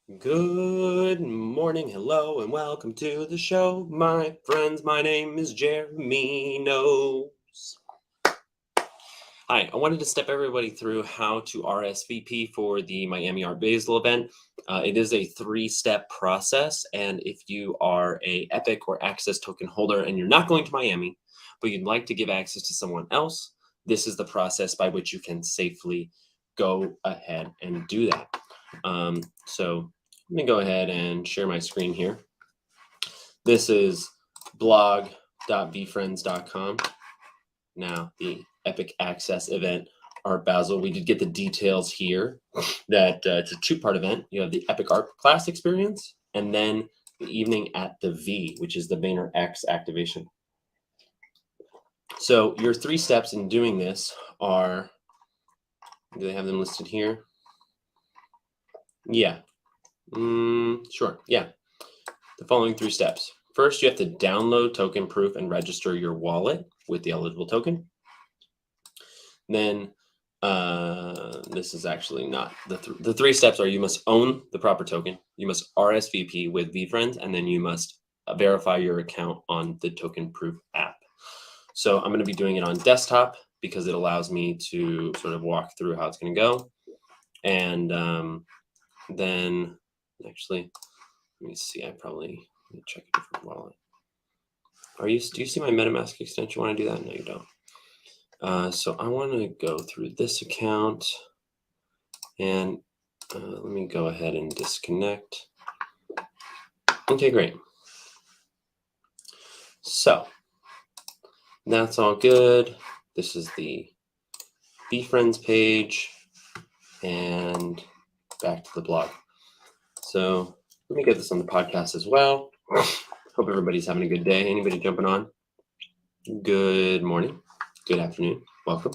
Good morning, hello, and welcome to the show, my friends. My name is Jeremy Knows. Hi, I wanted to step everybody through how to RSVP for the Miami Art Basel event. It is a three-step process, and if you are a Epic or Access token holder and you're not going to Miami, but you'd like to give access to someone else, this is the process by which you can safely go ahead and do that. So let me go ahead and share my screen here. This is blog.VeeFriends.com. Now, the Epic Access event, Art Basel, we did get the details here that it's a two-part event. You have the Epic Art class experience, and then the evening at the V, which is the Vayner X activation. So your three steps in doing this are, do they have them listed here? Yeah. Sure. Yeah. The following three steps. First, you have to download token proof and register your wallet with the eligible token. Then this is actually not the three steps are: you must own the proper token, you must RSVP with VeeFriends, and then you must verify your account on the token proof app. So I'm going to be doing it on desktop because it allows me to sort of walk through how it's going to go. And then actually, let me see. I probably need to check a different wallet. Do you see my MetaMask extension? Want to do that? No, you don't. So I want to go through this account, and let me go ahead and disconnect. Okay, great. So that's all good. This is the VeeFriends page, and back to the blog. So let me get this on the podcast as well. Hope everybody's having a good day. Anybody jumping on? Good morning. Good afternoon. Welcome.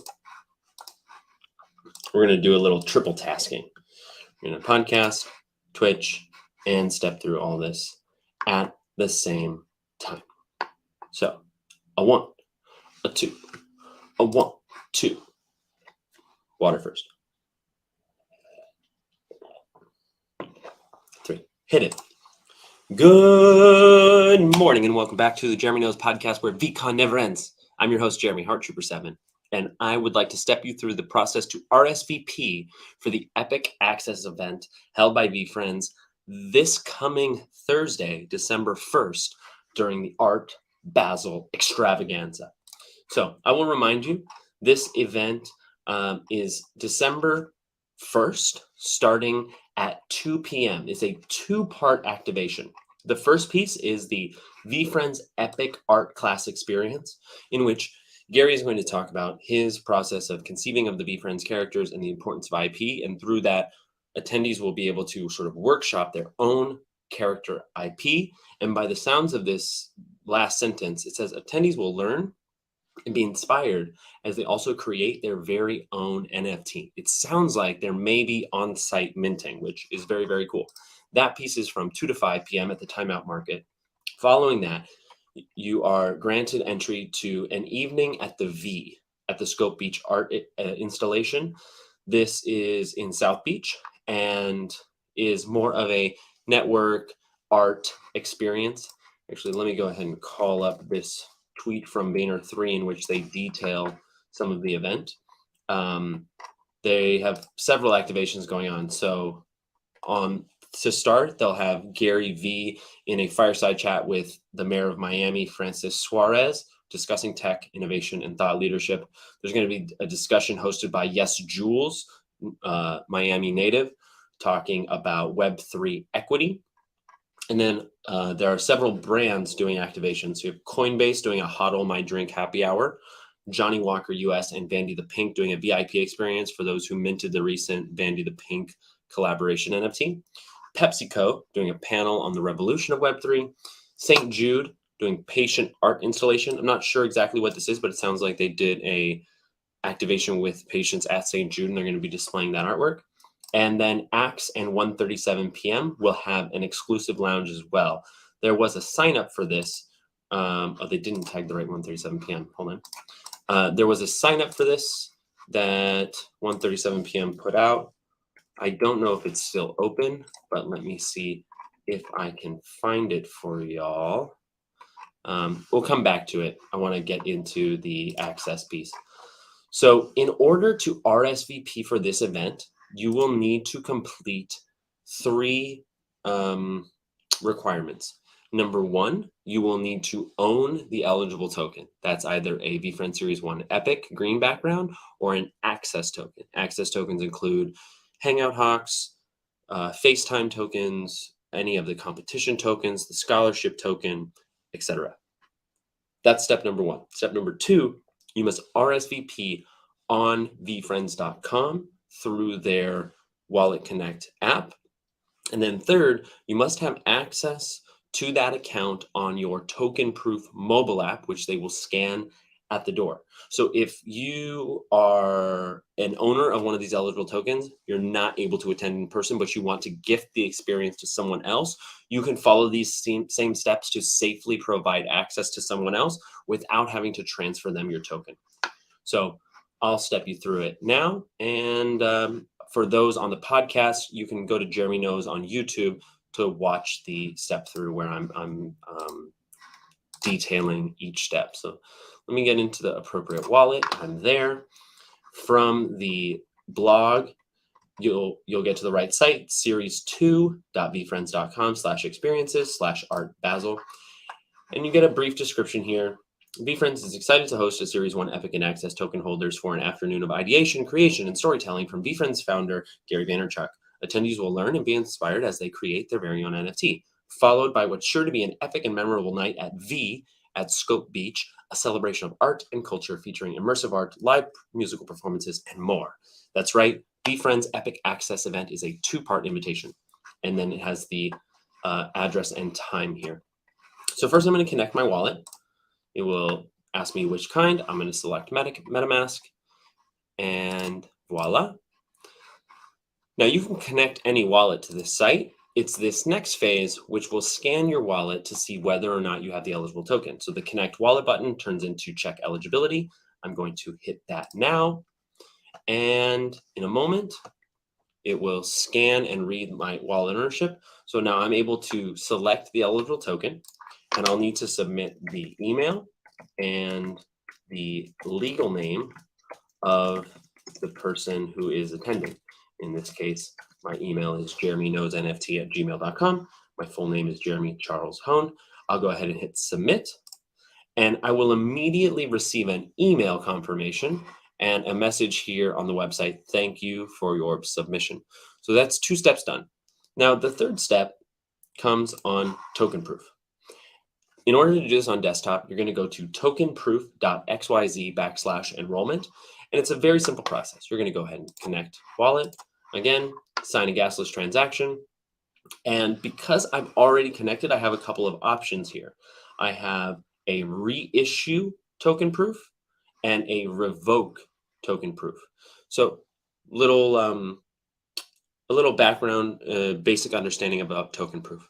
We're going to do a little triple tasking. We're going to podcast, Twitch, and step through all this at the same time. So a 1, a 2, a 1, 2. Water first. 3. Hit it. Good morning and welcome back to the Jeremy Knows podcast where VCon never ends. I'm your host, Jeremy Hearttrooper7, and I would like to step you through the process to RSVP for the Epic Access event held by VeeFriends this coming Thursday, December 1st, during the Art Basel extravaganza. So I will remind you, this event is December 1st, starting at 2 p.m. It's a two-part activation. The first piece is the VeeFriends Epic Art Class Experience, in which Gary is going to talk about his process of conceiving of the VeeFriends characters and the importance of IP, and through that, attendees will be able to sort of workshop their own character IP. And by the sounds of this last sentence, it says attendees will learn and be inspired as they also create their very own NFT. It sounds like there may be on-site minting, which is very, very cool. That piece is from 2 to 5 p.m. at the timeout market. Following that, you are granted entry to an evening at the V, at the Scope Beach Art installation. This is in South Beach and is more of a network art experience. Actually, let me go ahead and call up this tweet from Vayner3 in which they detail some of the event. They have several activations going on. So to start, they'll have Gary V in a fireside chat with the mayor of Miami, Francis Suarez, discussing tech, innovation, and thought leadership. There's going to be a discussion hosted by Yes Jules, Miami native, talking about Web3 equity. And then there are several brands doing activations. So you have Coinbase doing a HODL My Drink happy hour, Johnny Walker US and Vandy the Pink doing a VIP experience for those who minted the recent Vandy the Pink collaboration NFT. PepsiCo doing a panel on the revolution of Web3. St. Jude doing patient art installation. I'm not sure exactly what this is, but it sounds like they did a activation with patients at St. Jude, and they're going to be displaying that artwork. And then Axe and 1:37 p.m. will have an exclusive lounge as well. There was a sign up for this. They didn't tag the right 1:37 p.m. Hold on. There was a sign up for this that 1:37 p.m. put out. I don't know if it's still open, but let me see if I can find it for y'all. We'll come back to it. I want to get into the access piece. So in order to RSVP for this event, you will need to complete 3 requirements. Number 1, you will need to own the eligible token. That's either a VeeFriends Series 1 Epic green background or an access token. Access tokens include Hangout Hawks, FaceTime tokens, any of the competition tokens, the scholarship token, etc. That's step number 1. Step number 2, you must RSVP on VeeFriends.com through their Wallet Connect app. And then third, you must have access to that account on your token proof mobile app, which they will scan at the door. So if you are an owner of one of these eligible tokens, you're not able to attend in person, but you want to gift the experience to someone else, you can follow these same steps to safely provide access to someone else without having to transfer them your token. So I'll step you through it now. And for those on the podcast, you can go to Jeremy Knows on YouTube to watch the step through where I'm detailing each step. So let me get into the appropriate wallet. I'm there. From the blog, you'll get to the right site, series2.veefriends.com/experiences/art Basel. And you get a brief description here. VeeFriends is excited to host a Series 1 Epic and Access token holders for an afternoon of ideation, creation, and storytelling from VeeFriends founder Gary Vaynerchuk. Attendees will learn and be inspired as they create their very own NFT, followed by what's sure to be an epic and memorable night at Scope Beach, a celebration of art and culture featuring immersive art, live musical performances, and more. That's right, VeeFriends Epic Access event is a 2-part invitation, and then it has the address and time here. So first I'm going to connect my wallet. It will ask me which kind. I'm going to select MetaMask, and voila. Now you can connect any wallet to this site. It's this next phase which will scan your wallet to see whether or not you have the eligible token. So the connect wallet button turns into check eligibility. I'm going to hit that now. And in a moment, it will scan and read my wallet ownership. So now I'm able to select the eligible token, and I'll need to submit the email and the legal name of the person who is attending. In this case, my email is jeremyknowsnft@gmail.com. My full name is Jeremy Charles Hone. I'll go ahead and hit submit, and I will immediately receive an email confirmation and a message here on the website. Thank you for your submission. So that's 2 steps done. Now, the third step comes on token proof. In order to do this on desktop, you're going to go to tokenproof.xyz/enrollment. And it's a very simple process. You're going to go ahead and connect wallet. Again, sign a gasless transaction. And because I've already connected, I have a couple of options here. I have a reissue token proof and a revoke token proof. So a little background, basic understanding about token proof.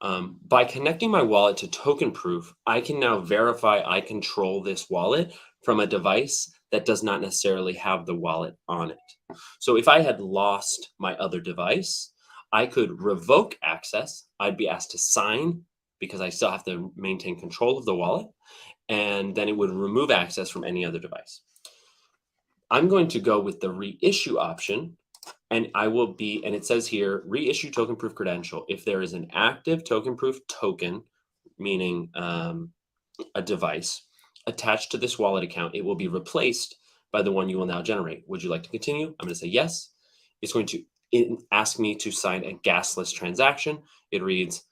By connecting my wallet to token proof, I can now verify I control this wallet from a device that does not necessarily have the wallet on it. So if I had lost my other device, I could revoke access. I'd be asked to sign because I still have to maintain control of the wallet, and then it would remove access from any other device. I'm going to go with the reissue option, and it says here, reissue token proof credential. If there is an active token proof token, meaning a device, attached to this wallet account, it will be replaced by the one you will now generate. Would you like to continue? I'm going to say yes. It's going to ask me to sign a gasless transaction. It reads,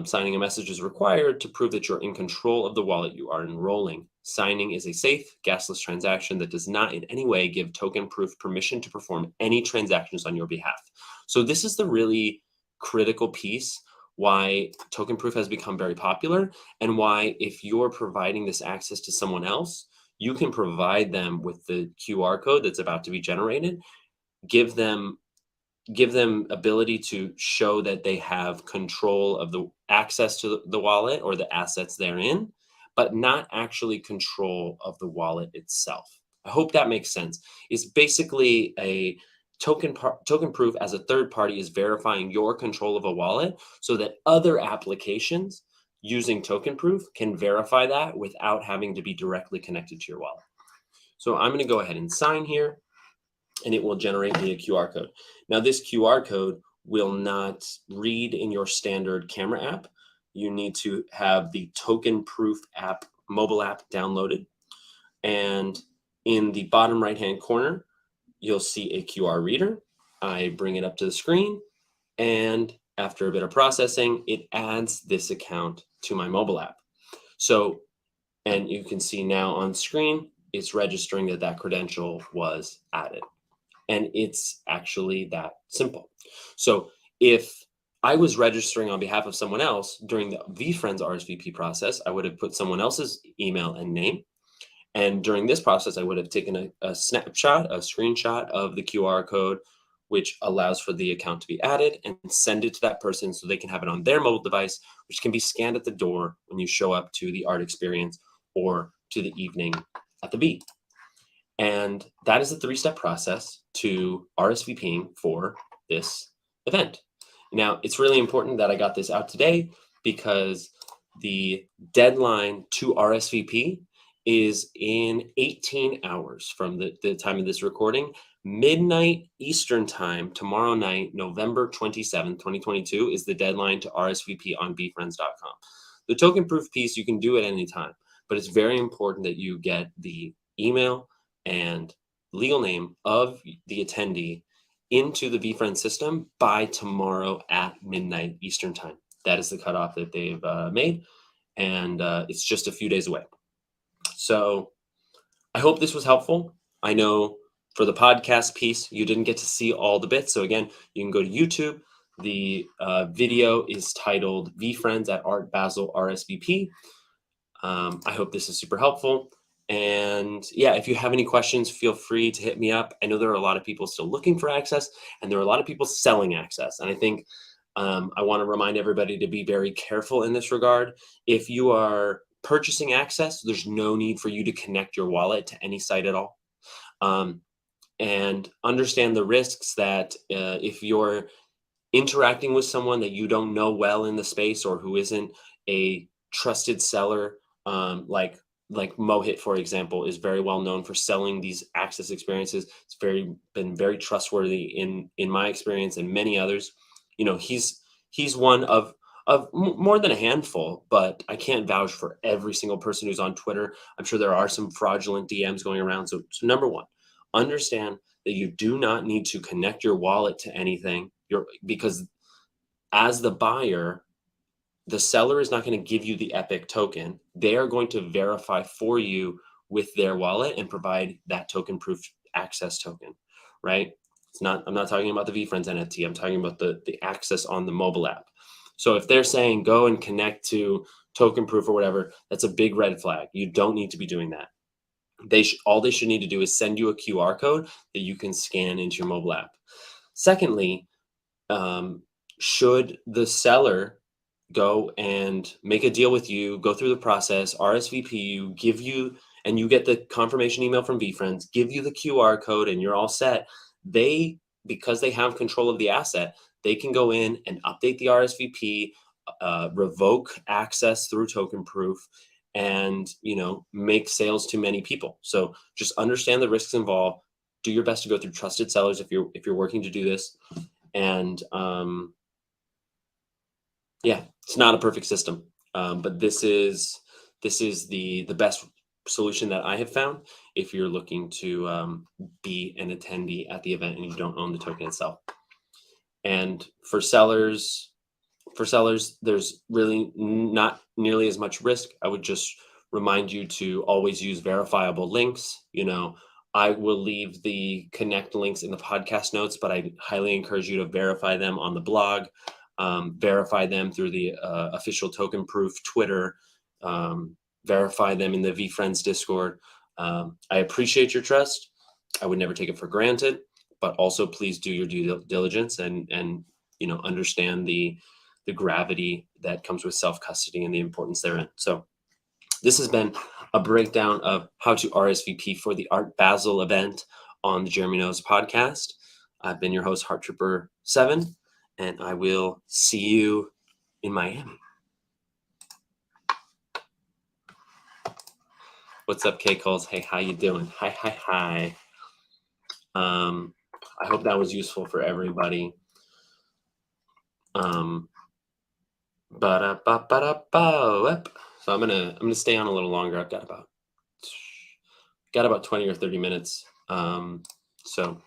signing a message is required to prove that you're in control of the wallet you are enrolling. Signing is a safe, gasless transaction that does not in any way give token proof permission to perform any transactions on your behalf. So this is the really critical piece why token proof has become very popular, and why if you're providing this access to someone else, you can provide them with the QR code that's about to be generated, give them ability to show that they have control of the access to the wallet or the assets therein, but not actually control of the wallet itself. I hope that makes sense. It's basically a token proof as a third party is verifying your control of a wallet so that other applications using token proof can verify that without having to be directly connected to your wallet. So I'm going to go ahead and sign here, and it will generate me a QR code. Now, this QR code will not read in your standard camera app. You need to have the token proof app, mobile app downloaded. And in the bottom right-hand corner, you'll see a QR reader. I bring it up to the screen, and after a bit of processing, it adds this account to my mobile app. So, and you can see now on screen, it's registering that that credential was added. And it's actually that simple. So if I was registering on behalf of someone else during the VeeFriends RSVP process, I would have put someone else's email and name. And during this process, I would have taken a snapshot, a screenshot of the QR code, which allows for the account to be added, and send it to that person so they can have it on their mobile device, which can be scanned at the door when you show up to the art experience or to the evening at the Bee. And that is a 3-step process to RSVPing for this event. Now, it's really important that I got this out today because the deadline to RSVP is in 18 hours from the time of this recording. Midnight Eastern time, tomorrow night, November 27th, 2022, is the deadline to RSVP on VeeFriends.com. The token proof piece, you can do at any time, but it's very important that you get the email and legal name of the attendee into the VeeFriends system by tomorrow at midnight Eastern time. That is the cutoff that they've made, and it's just a few days away. So I hope this was helpful. I know for the podcast piece, you didn't get to see all the bits. So again, you can go to YouTube. The video is titled VeeFriends at Art Basel RSVP. I hope this is super helpful. And yeah, if you have any questions, feel free to hit me up. I know there are a lot of people still looking for access, and there are a lot of people selling access. And I think I want to remind everybody to be very careful in this regard. If you are purchasing access, there's no need for you to connect your wallet to any site at all. And understand the risks that if you're interacting with someone that you don't know well in the space or who isn't a trusted seller, like Mohit, for example, is very well known for selling these access experiences. It's been very trustworthy in my experience and many others. You know, he's one of more than a handful, but I can't vouch for every single person who's on Twitter. I'm sure there are some fraudulent DMs going around. So number one, understand that you do not need to connect your wallet to anything. Because as the buyer, the seller is not going to give you the Epic token. They are going to verify for you with their wallet and provide that token proof access token, right? I'm not talking about the VeeFriends NFT. I'm talking about the access on the mobile app. So if they're saying go and connect to token proof or whatever, that's a big red flag. You don't need to be doing that. All they should need to do is send you a QR code that you can scan into your mobile app. Secondly, should the seller go and make a deal with you, go through the process, RSVP you, and you get the confirmation email from VeeFriends, give you the QR code, and you're all set. Because they have control of the asset, they can go in and update the RSVP, revoke access through token proof, and make sales to many people. So just understand the risks involved. Do your best to go through trusted sellers if you're working to do this. And yeah, it's not a perfect system, but this is the best solution that I have found if you're looking to be an attendee at the event and you don't own the token itself. And for sellers, there's really not nearly as much risk. I would just remind you to always use verifiable links. I will leave the connect links in the podcast notes, but I highly encourage you to verify them on the blog, verify them through the official token proof Twitter, verify them in the VeeFriends Discord. I appreciate your trust. I would never take it for granted, but also please do your due diligence and understand the gravity that comes with self-custody and the importance therein. So this has been a breakdown of how to RSVP for the Art Basel event on the Jeremy Knows podcast. I've been your host, Heart Trooper 7, and I will see you in Miami. What's up, K-Coles? Hey, how you doing? Hi. I hope that was useful for everybody. So I'm gonna stay on a little longer. I've got about 20 or 30 minutes. So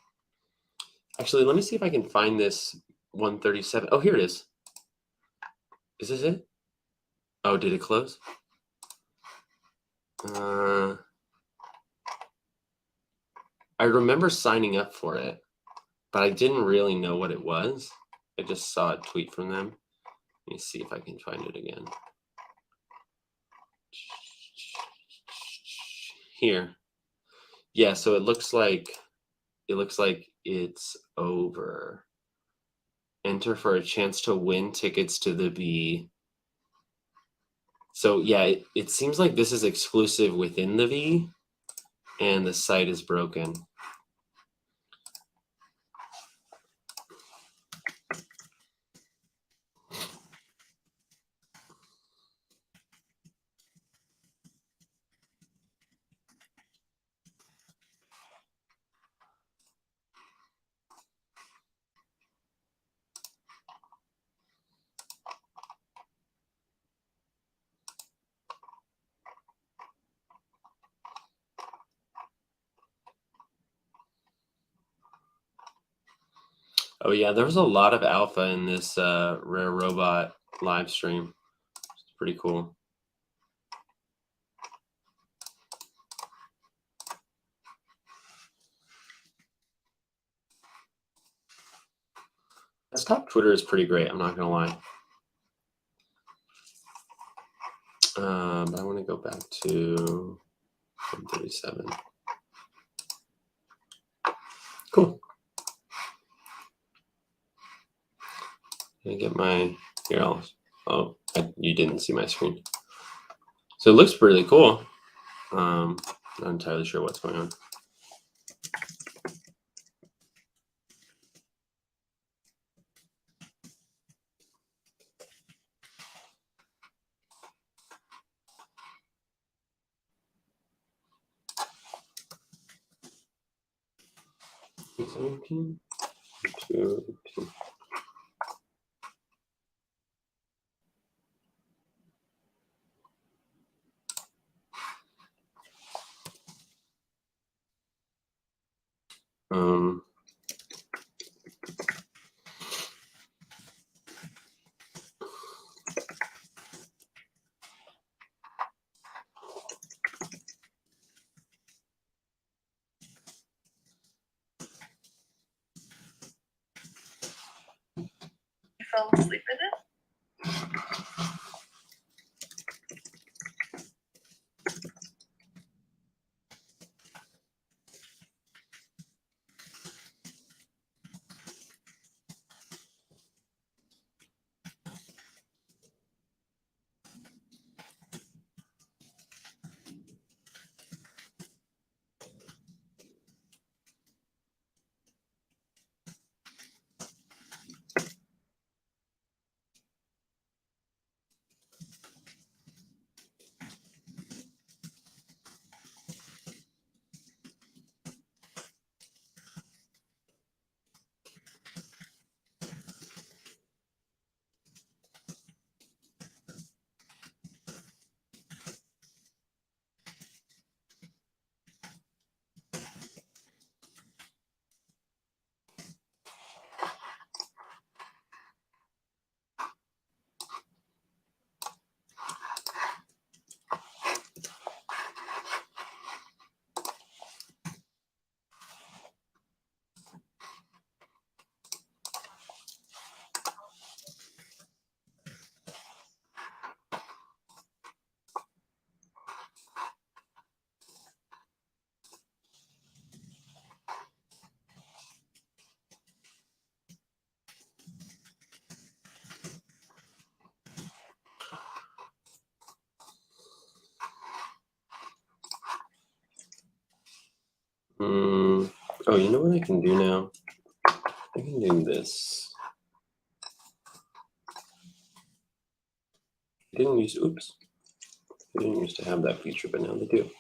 actually, let me see if I can find this 137. Oh, here it is. Is this it? Oh, did it close? I remember signing up for it, but I didn't really know what it was. I just saw a tweet from them. Let me see if I can find it again. Here. Yeah, so it looks like it's over. Enter for a chance to win tickets to the V. So yeah, it seems like this is exclusive within the V, and the site is broken. Oh yeah, there was a lot of alpha in this Rare Robot live stream. It's pretty cool. Desktop Twitter is pretty great, I'm not gonna lie. But I want to go back to 137. Cool. Let me get my here. You didn't see my screen. So it looks really cool. Not entirely sure what's going on. Fell asleep in it? Oh, you know what I can do now? can do this. They didn't used to have that feature, but now they do.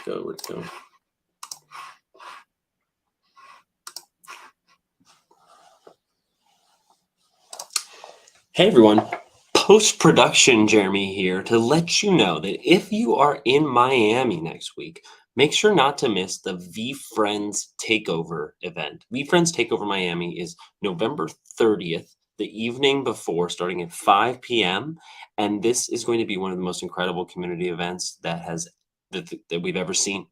Where'd it go? Hey everyone, post-production Jeremy here to let you know that if you are in Miami next week, make sure not to miss the VeeFriends Takeover event. VeeFriends Takeover Miami is November 30th, the evening before, starting at 5 p.m. And this is going to be one of the most incredible community events that we've ever seen.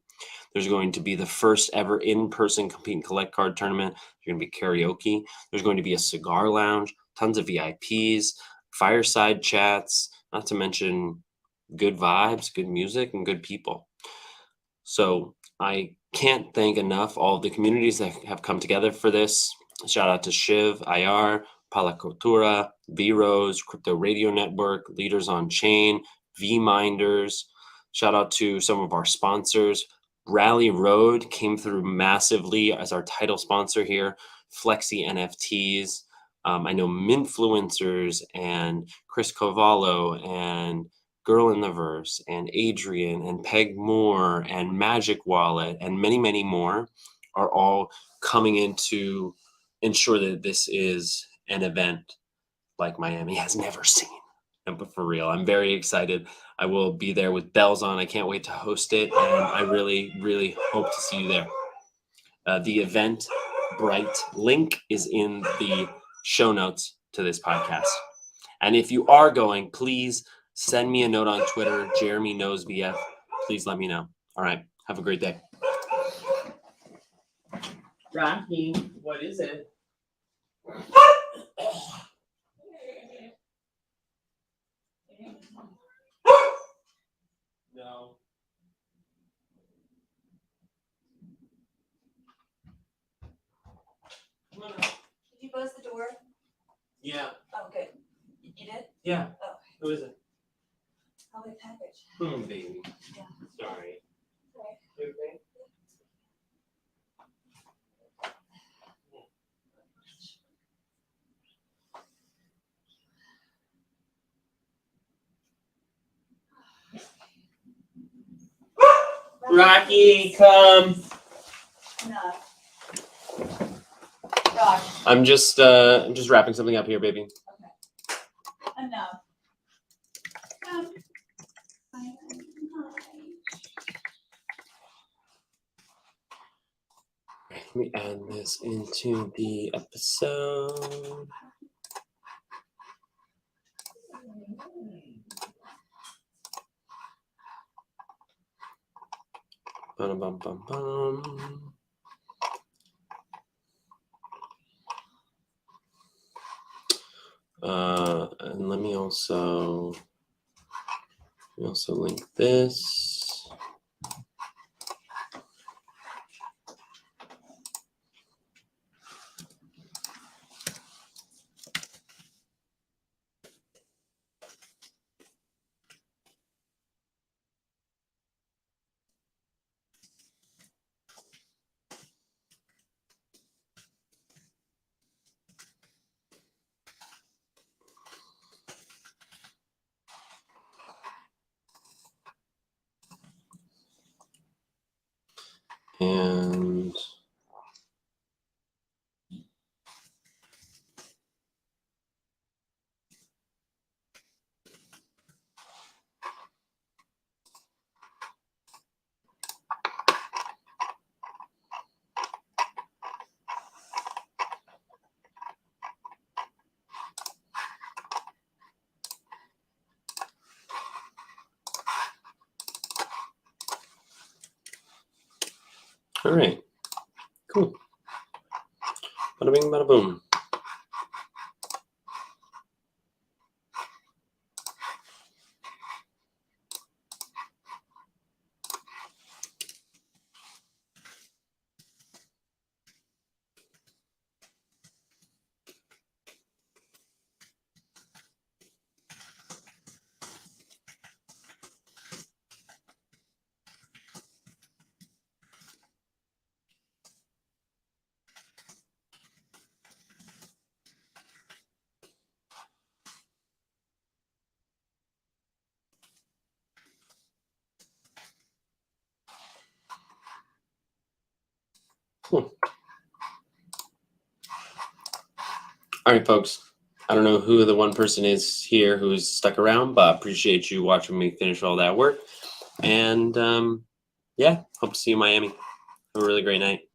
There's going to be the first ever in-person compete and collect card tournament. There's going to be karaoke. There's going to be a cigar lounge, tons of VIPs, fireside chats, not to mention good vibes, good music, and good people. So I can't thank enough all of the communities that have come together for this. Shout out to Shiv, IR, Pala Cultura, V-Rose, Crypto Radio Network, Leaders on Chain, V-Minders. Shout out to some of our sponsors. Rally Road came through massively as our title sponsor here. Flexi NFTs. I know Minfluencers and Chris Cavallo and Girl in the Verse and Adrian and Peg Moore and Magic Wallet and many, many more are all coming in to ensure that this is an event like Miami has never seen. But for real, I'm very excited. I will be there with bells on. I can't wait to host it, and I really, really hope to see you there. The Eventbrite link is in the show notes to this podcast. And if you are going, please send me a note on Twitter, Jeremy Knows BF. Please let me know. All right. Have a great day. Rocky, what is it? No. Did you close the door? Yeah. Oh, good. You did? Yeah. Oh. Who is it? Probably a package. Baby. Yeah. Sorry. Sorry. You okay? Rocky, come. No. Gosh. I'm just wrapping something up here, baby. Okay. Enough. Come. Hi. Let me add this into the episode. Bum. And let me also link this. And all right, cool. Bada bing, bada boom. Cool. All right, folks. I don't know who the one person is here who's stuck around, but appreciate you watching me finish all that work. And yeah, hope to see you in Miami. Have a really great night.